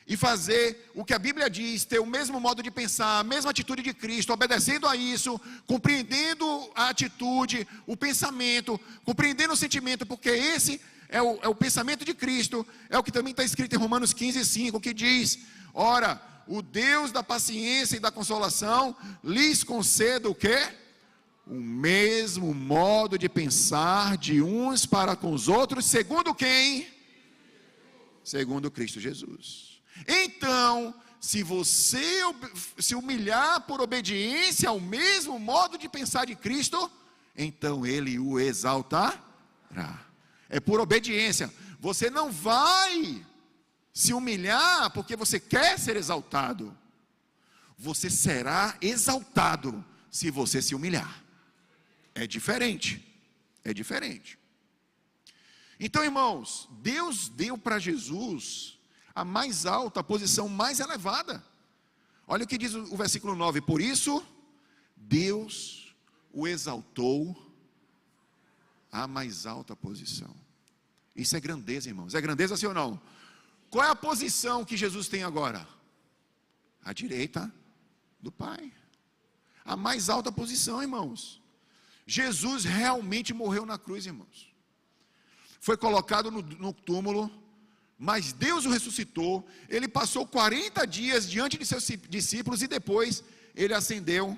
e fazer o que a Bíblia diz, ter o mesmo modo de pensar, a mesma atitude de Cristo, obedecendo a isso, compreendendo a atitude, o pensamento, compreendendo o sentimento, porque esse é o pensamento de Cristo, é o que também está escrito em Romanos 15:5, que diz: ora, o Deus da paciência e da consolação lhes conceda o quê? O mesmo modo de pensar de uns para com os outros, segundo quem? Segundo Cristo Jesus. Então, se você se humilhar por obediência ao mesmo modo de pensar de Cristo, então Ele o exaltará. É por obediência. Você não vai se humilhar porque você quer ser exaltado. Você será exaltado se você se humilhar. É diferente. É diferente. Então, irmãos, Deus deu para Jesus a mais alta, a posição mais elevada. Olha o que diz o versículo 9: por isso, Deus o exaltou à mais alta posição. Isso é grandeza, irmãos. É grandeza, sim ou não? Qual é a posição que Jesus tem agora? À direita do Pai. A mais alta posição, irmãos. Jesus realmente morreu na cruz, irmãos. Foi colocado no túmulo, mas Deus o ressuscitou. Ele passou 40 dias diante de seus discípulos e depois ele ascendeu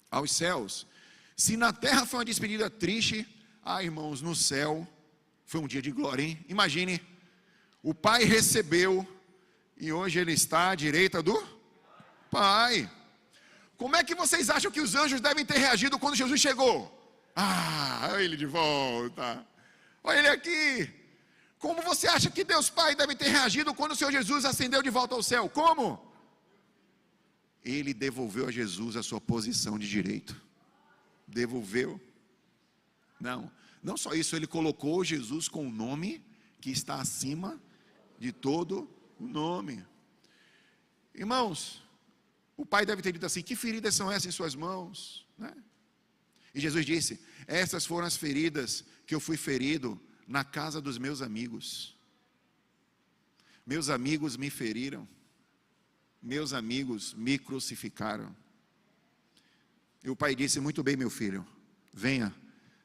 aos céus. Se na terra foi uma despedida triste, irmãos, no céu foi um dia de glória, hein? Imagine, o Pai recebeu e hoje ele está à direita do Pai. Como é que vocês acham que os anjos devem ter reagido quando Jesus chegou? Olha ele de volta, olha ele aqui. Como você acha que Deus Pai deve ter reagido quando o Senhor Jesus ascendeu de volta ao céu? Como? Ele devolveu a Jesus a sua posição de direito. Devolveu. Não só isso, ele colocou Jesus com o nome que está acima de todo o nome. Irmãos, o Pai deve ter dito assim: que feridas são essas em suas mãos? Né? E Jesus disse: essas foram as feridas que eu fui ferido na casa dos meus amigos. Meus amigos me feriram. Meus amigos me crucificaram. E o pai disse: muito bem, meu filho, venha,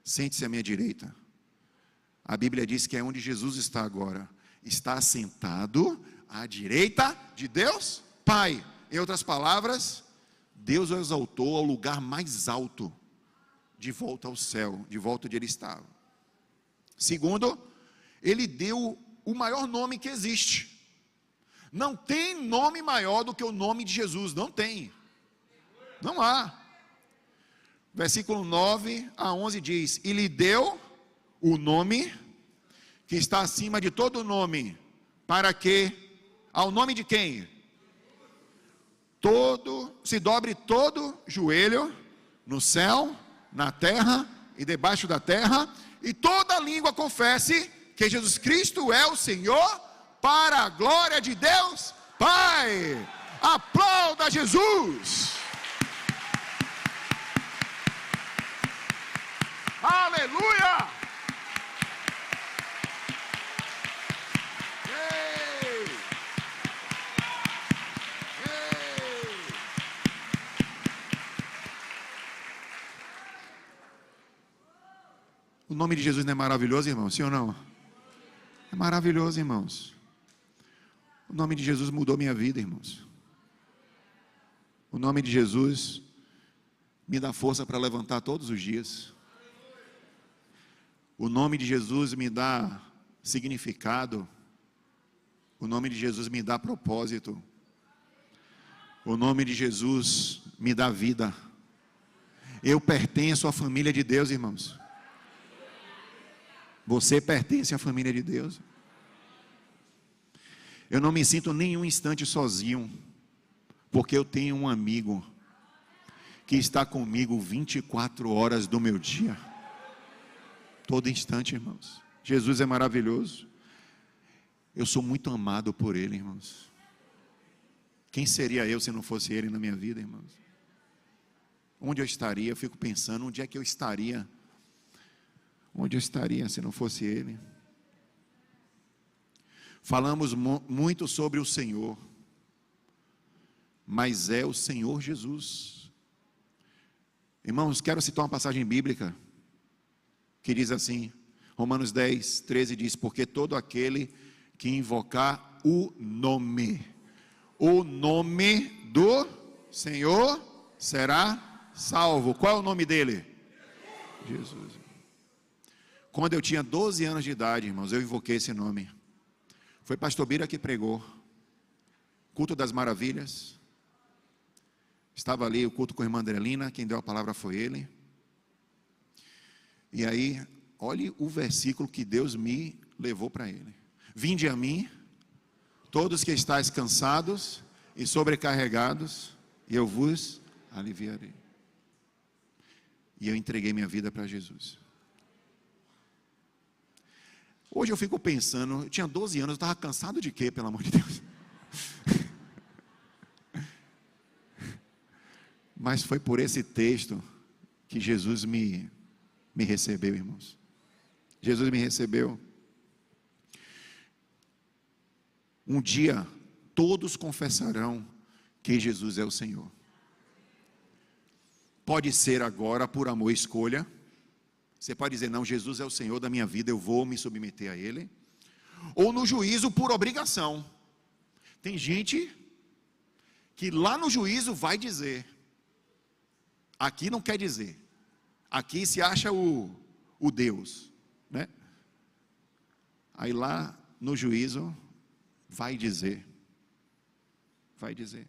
sente-se à minha direita. A Bíblia diz que é onde Jesus está agora. Está sentado à direita de Deus Pai. Em outras palavras, Deus o exaltou ao lugar mais alto, de volta ao céu, de volta onde ele estava. Segundo, ele deu o maior nome que existe. Não tem nome maior do que o nome de Jesus, não tem. Não há. Versículo 9 a 11 diz: e lhe deu o nome que está acima de todo nome, para que, ao nome de quem? Se dobre todo joelho, no céu, na terra e debaixo da terra, e toda língua confesse que Jesus Cristo é o Senhor, para a glória de Deus Pai. Aplauda Jesus. Aleluia. Ei. Ei. O nome de Jesus não é maravilhoso, irmão? Sim ou não? É maravilhoso, irmãos. O nome de Jesus mudou minha vida, irmãos. O nome de Jesus me dá força para levantar todos os dias. O nome de Jesus me dá significado. O nome de Jesus me dá propósito. O nome de Jesus me dá vida. Eu pertenço à família de Deus, irmãos. Você pertence à família de Deus. Eu não me sinto nem um instante sozinho, porque eu tenho um amigo que está comigo 24 horas do meu dia. Todo instante, irmãos. Jesus é maravilhoso. Eu sou muito amado por Ele, irmãos. Quem seria eu se não fosse Ele na minha vida, irmãos? Onde eu estaria? Eu fico pensando, onde é que eu estaria? Onde eu estaria se não fosse Ele? Falamos muito sobre o Senhor, mas é o Senhor Jesus. Irmãos, quero citar uma passagem bíblica que diz assim, Romanos 10, 13 diz: porque todo aquele que invocar o nome do Senhor será salvo. Qual é o nome dele? Jesus. Quando eu tinha 12 anos de idade, irmãos, eu invoquei esse nome. Foi pastor Bira que pregou, culto das maravilhas. Estava ali o culto com a irmã Andrelina, quem deu a palavra foi ele. E aí, olhe o versículo que Deus me levou para ele. Vinde a mim, todos que estáis cansados e sobrecarregados, e eu vos aliviarei. E eu entreguei minha vida para Jesus. Hoje eu fico pensando, eu tinha 12 anos, eu estava cansado de quê, pelo amor de Deus? Mas foi por esse texto que Jesus me recebeu, irmãos. Jesus me recebeu. Um dia, todos confessarão que Jesus é o Senhor. Pode ser agora por amor e escolha. Você pode dizer, não, Jesus é o Senhor da minha vida, eu vou me submeter a Ele. Ou no juízo por obrigação. Tem gente que lá no juízo vai dizer. Aqui não quer dizer. Aqui se acha o Deus, né? Aí lá no juízo vai dizer. Vai dizer.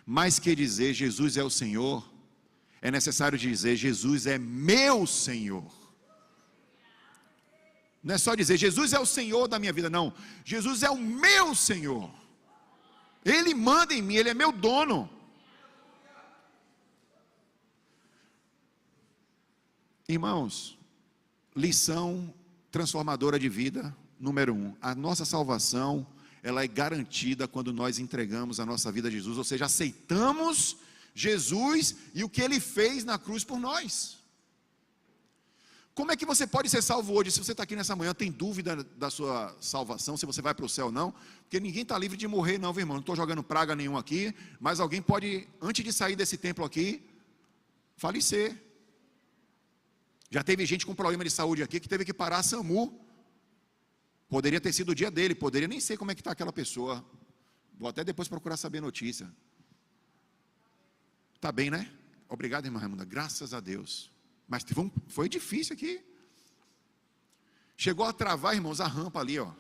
Mais que dizer Jesus é o Senhor, é necessário dizer Jesus é meu Senhor. Não é só dizer Jesus é o Senhor da minha vida, não. Jesus é o meu Senhor. Ele manda em mim, Ele é meu dono. Irmãos, lição transformadora de vida, número 1. A nossa salvação, ela é garantida quando nós entregamos a nossa vida a Jesus, ou seja, aceitamos Jesus e o que Ele fez na cruz por nós. Como é que você pode ser salvo hoje? Se você está aqui nessa manhã, tem dúvida da sua salvação, se você vai para o céu ou não? Porque ninguém está livre de morrer não, viu, irmão? Não estou jogando praga nenhum aqui, mas alguém pode, antes de sair desse templo aqui, falecer. Já teve gente com problema de saúde aqui que teve que parar a SAMU. Poderia ter sido o dia dele, poderia nem sei como é que está aquela pessoa. Vou até depois procurar saber a notícia. Está bem, né? Obrigado, irmã Raimunda, graças a Deus. Mas foi difícil aqui. Chegou a travar, irmãos, a rampa ali, ó.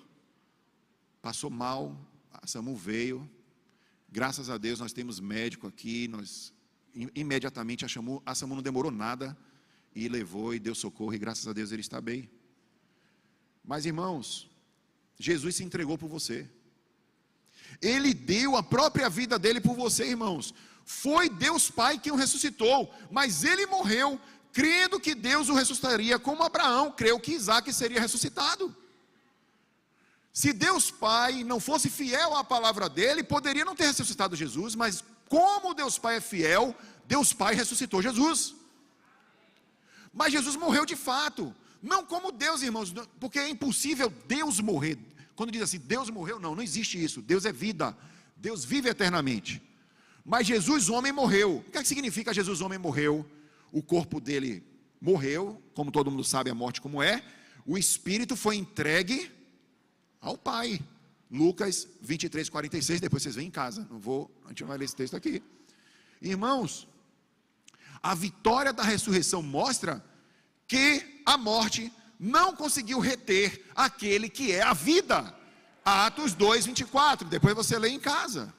Passou mal, a SAMU veio. Graças a Deus nós temos médico aqui. Nós imediatamente a SAMU não demorou nada e levou e deu socorro, e graças a Deus ele está bem. Mas, irmãos, Jesus se entregou por você. Ele deu a própria vida dele por você, irmãos. Foi Deus Pai quem o ressuscitou, mas ele morreu crendo que Deus o ressuscitaria, como Abraão creu que Isaac seria ressuscitado. Se Deus Pai não fosse fiel à palavra dele, poderia não ter ressuscitado Jesus, mas como Deus Pai é fiel, Deus Pai ressuscitou Jesus. Mas Jesus morreu de fato, não como Deus, irmãos, porque é impossível Deus morrer. Quando diz assim, Deus morreu, não existe isso. Deus é vida, Deus vive eternamente. Mas Jesus, homem, morreu. O que é que significa Jesus, homem, morreu? O corpo dele morreu, como todo mundo sabe a morte como é. O espírito foi entregue ao Pai. Lucas 23, 46, depois vocês veem em casa. A gente não vai ler esse texto aqui. Irmãos, a vitória da ressurreição mostra que a morte não conseguiu reter aquele que é a vida. Atos 2, 24, depois você lê em casa.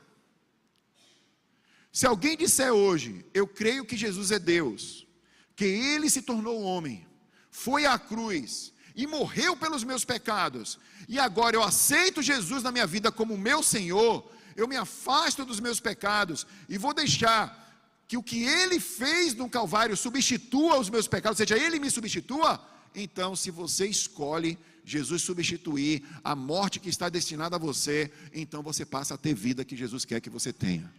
Se alguém disser hoje, eu creio que Jesus é Deus, que Ele se tornou homem, foi à cruz e morreu pelos meus pecados, e agora eu aceito Jesus na minha vida como meu Senhor, eu me afasto dos meus pecados, e vou deixar que o que Ele fez no Calvário substitua os meus pecados, ou seja, Ele me substitua. Então, se você escolhe Jesus substituir a morte que está destinada a você, então você passa a ter vida que Jesus quer que você tenha.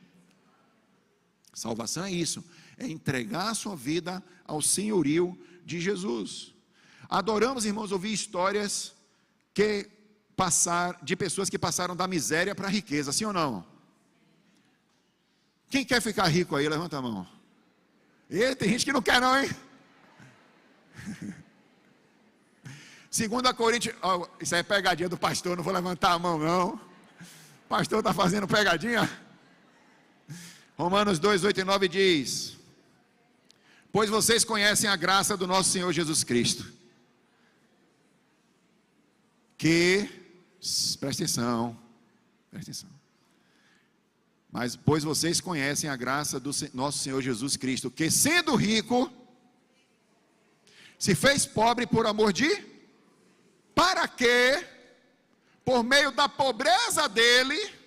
Salvação é isso, é entregar a sua vida ao senhorio de Jesus. Adoramos, irmãos, ouvir histórias de pessoas que passaram da miséria para a riqueza, sim ou não? Quem quer ficar rico aí, levanta a mão. Tem gente que não quer não, hein? 2 Coríntios, isso aí é pegadinha do pastor, não vou levantar a mão não. O pastor está fazendo pegadinha. Romanos 2, 8 e 9 diz: pois vocês conhecem a graça do nosso Senhor Jesus Cristo, que, presta atenção, mas pois vocês conhecem a graça do nosso Senhor Jesus Cristo, que sendo rico, se fez pobre por amor de, para que, por meio da pobreza dele,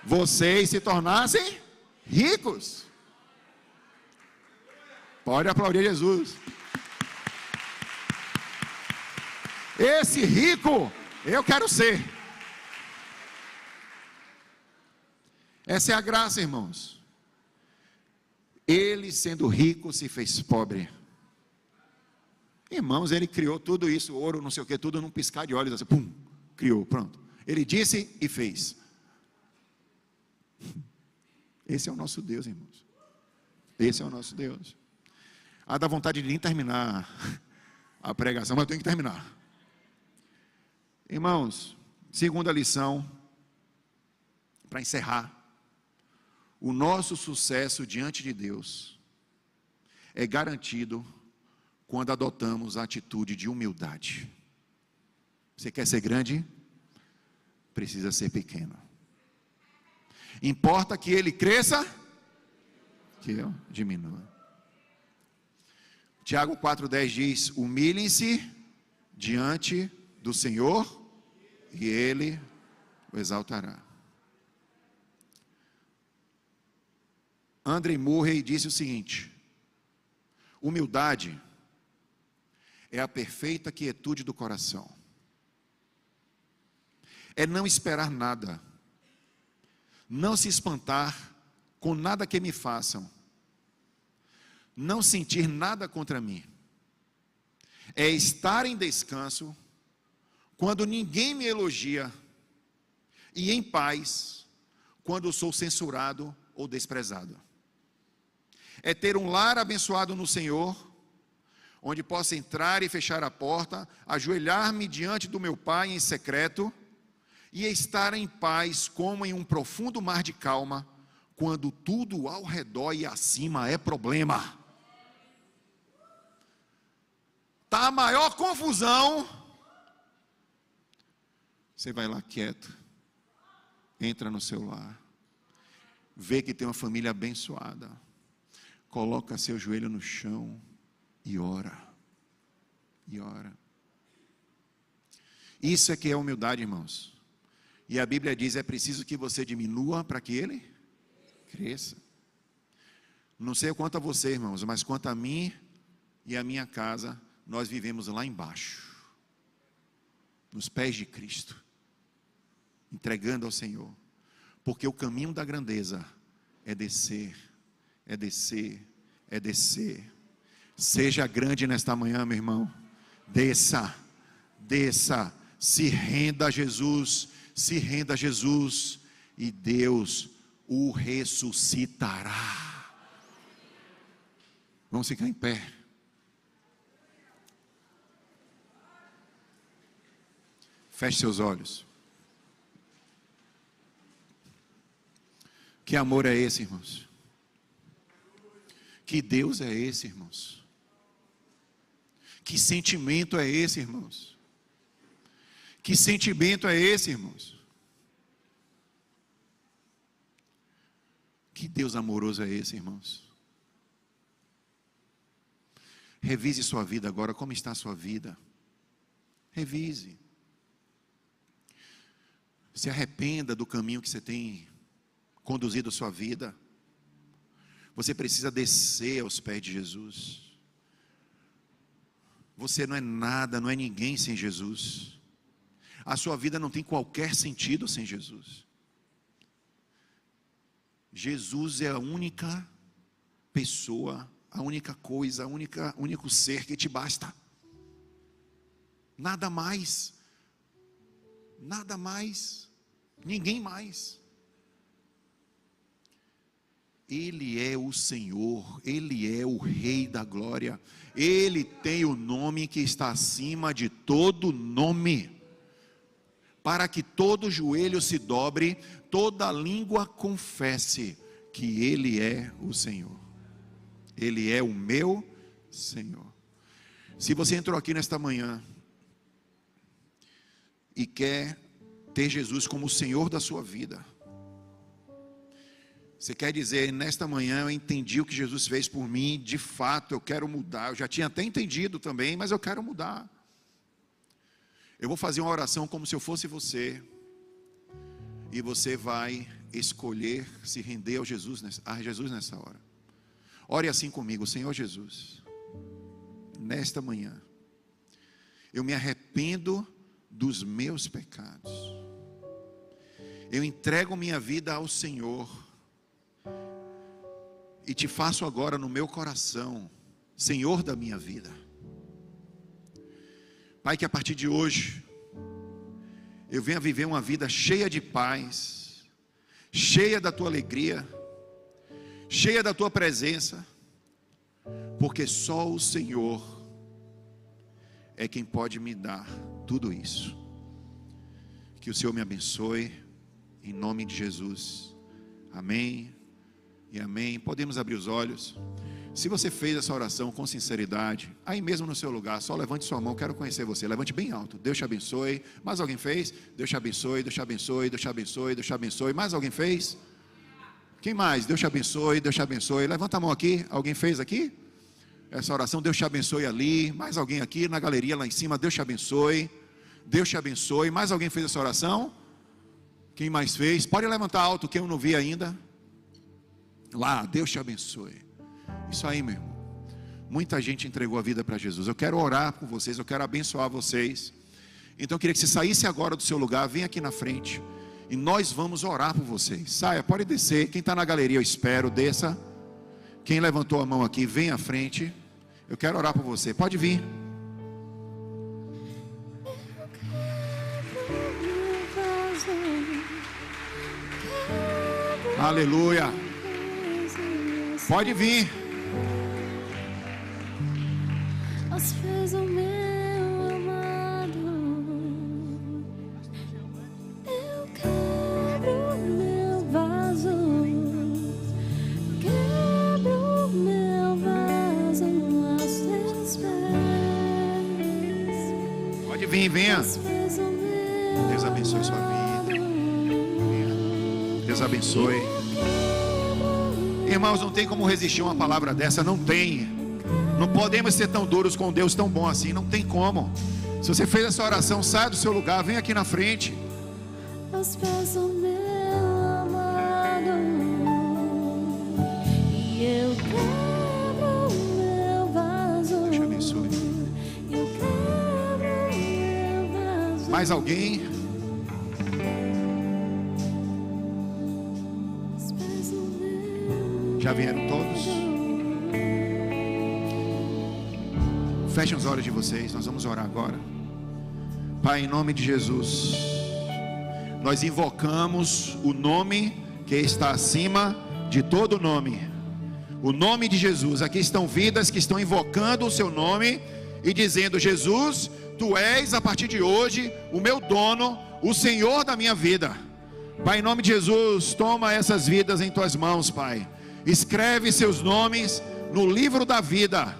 vocês se tornassem ricos. Pode aplaudir Jesus. Esse rico eu quero ser. Essa é a graça, irmãos. Ele, sendo rico, se fez pobre. Irmãos, ele criou tudo isso, ouro, não sei o que, tudo num piscar de olhos, assim, pum, criou, pronto. Ele disse e fez. Esse é o nosso Deus, irmãos. Esse é o nosso Deus. Dá vontade de nem terminar a pregação, mas eu tenho que terminar. Irmãos, segunda lição, para encerrar. O nosso sucesso diante de Deus é garantido quando adotamos a atitude de humildade. Você quer ser grande? Precisa ser pequeno. Importa que ele cresça, que eu diminua. Tiago 4,10 diz: humilhem-se diante do Senhor e Ele o exaltará. André Murray disse o seguinte: humildade é a perfeita quietude do coração, é não esperar nada, não se espantar com nada que me façam, não sentir nada contra mim. É estar em descanso quando ninguém me elogia, e em paz quando sou censurado ou desprezado. É ter um lar abençoado no Senhor, onde possa entrar e fechar a porta, ajoelhar-me diante do meu Pai em secreto, e estar em paz como em um profundo mar de calma, quando tudo ao redor e acima é problema. Está a maior confusão, você vai lá quieto, entra no seu lar, vê que tem uma família abençoada, coloca seu joelho no chão e ora, e ora. Isso é que é humildade, irmãos. E a Bíblia diz, é preciso que você diminua para que ele cresça. Não sei quanto a você, irmãos, mas quanto a mim e a minha casa, nós vivemos lá embaixo, nos pés de Cristo, entregando ao Senhor, porque o caminho da grandeza é descer, é descer, é descer. Seja grande nesta manhã, meu irmão, desça, desça, se renda a Jesus, se renda a Jesus, e Deus o ressuscitará. Vamos ficar em pé. Feche seus olhos. Que amor é esse, irmãos? Que Deus é esse, irmãos? Que sentimento é esse, irmãos? Que sentimento é esse, irmãos? Que Deus amoroso é esse, irmãos? Revise sua vida agora, como está a sua vida? Revise. Se arrependa do caminho que você tem conduzido a sua vida. Você precisa descer aos pés de Jesus. Você não é nada, não é ninguém sem Jesus. A sua vida não tem qualquer sentido sem Jesus. Jesus é a única pessoa, a única coisa, único ser que te basta. Nada mais. Nada mais. Ninguém mais. Ele é o Senhor, Ele é o Rei da glória, Ele tem o nome que está acima de todo nome, para que todo joelho se dobre, toda língua confesse que Ele é o Senhor, Ele é o meu Senhor. Se você entrou aqui nesta manhã e quer ter Jesus como o Senhor da sua vida, você quer dizer, nesta manhã eu entendi o que Jesus fez por mim, de fato eu quero mudar, eu já tinha até entendido também, mas eu quero mudar. Eu vou fazer uma oração como se eu fosse você, e você vai escolher se render a Jesus nessa hora. Ore assim comigo: Senhor Jesus, nesta manhã, eu me arrependo dos meus pecados, eu entrego minha vida ao Senhor, e te faço agora no meu coração Senhor da minha vida. Pai, que a partir de hoje eu venha viver uma vida cheia de paz, cheia da tua alegria, cheia da tua presença, porque só o Senhor é quem pode me dar tudo isso. Que o Senhor me abençoe, em nome de Jesus. Amém e amém. Podemos abrir os olhos. Se você fez essa oração com sinceridade, aí mesmo no seu lugar, só levante sua mão, quero conhecer você, levante bem alto. Deus te abençoe. Mais alguém fez? Deus te abençoe, Deus te abençoe, Deus te abençoe, Deus te abençoe. Mais alguém fez? Quem mais? Deus te abençoe, Deus te abençoe. Levanta a mão aqui, alguém fez aqui? Essa oração, Deus te abençoe ali. Mais alguém aqui na galeria lá em cima, Deus te abençoe, Deus te abençoe. Mais alguém fez essa oração? Quem mais fez? Pode levantar alto, quem eu não vi ainda. Lá, Deus te abençoe. Isso aí, meu irmão. Muita gente entregou a vida para Jesus. Eu quero orar por vocês, eu quero abençoar vocês. Então eu queria que você saísse agora do seu lugar, venha aqui na frente, e nós vamos orar por vocês. Saia, pode descer. Quem está na galeria eu espero, desça. Quem levantou a mão aqui, vem à frente. Eu quero orar por você. Pode vir. Aleluia. Pode vir. Aos pés do meu amado, eu quebro meu vaso, quebro meu vaso aos teus pés. Pode vir, venha. Aos pés do meu Deus abençoe sua vida. Deus abençoe. Irmãos, não tem como resistir a uma palavra dessa. Não tem. Não podemos ser tão duros com Deus tão bom assim. Não tem como. Se você fez essa oração, saia do seu lugar, vem aqui na frente. aos pés do meu amado, e eu quebro meu vaso. Deus te abençoe. Eu quebro meu vaso. Mais alguém? Aos pés do meu Já vieram todos? Fechem os olhos de vocês, nós vamos orar agora. Pai, em nome de Jesus, nós invocamos o nome que está acima de todo nome, o nome de Jesus. Aqui estão vidas que estão invocando o seu nome e dizendo: Jesus, tu és a partir de hoje o meu dono, o Senhor da minha vida. Pai, em nome de Jesus, toma essas vidas em tuas mãos, Pai. Escreve seus nomes no livro da vida,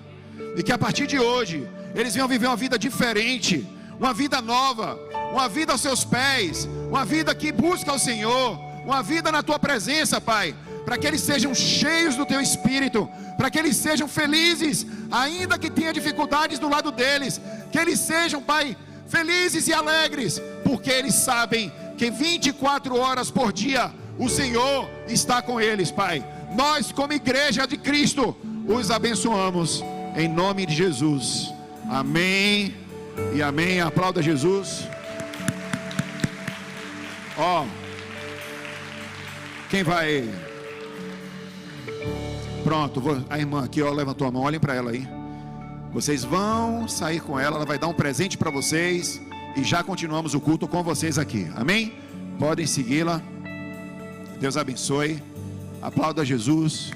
e que a partir de hoje eles venham viver uma vida diferente, uma vida nova, uma vida aos seus pés, uma vida que busca o Senhor, uma vida na tua presença, Pai, para que eles sejam cheios do teu Espírito, para que eles sejam felizes, ainda que tenha dificuldades do lado deles, que eles sejam, Pai, felizes e alegres, porque eles sabem que 24 horas por dia o Senhor está com eles, Pai. Nós, como igreja de Cristo, os abençoamos em nome de Jesus. Amém e amém. Aplauda Jesus. Ó, quem vai? Pronto, a irmã aqui, ó, levantou a mão. Olhem para ela aí. Vocês vão sair com ela. Ela vai dar um presente para vocês e já continuamos o culto com vocês aqui. Amém? Podem segui-la. Deus abençoe. Aplauda Jesus.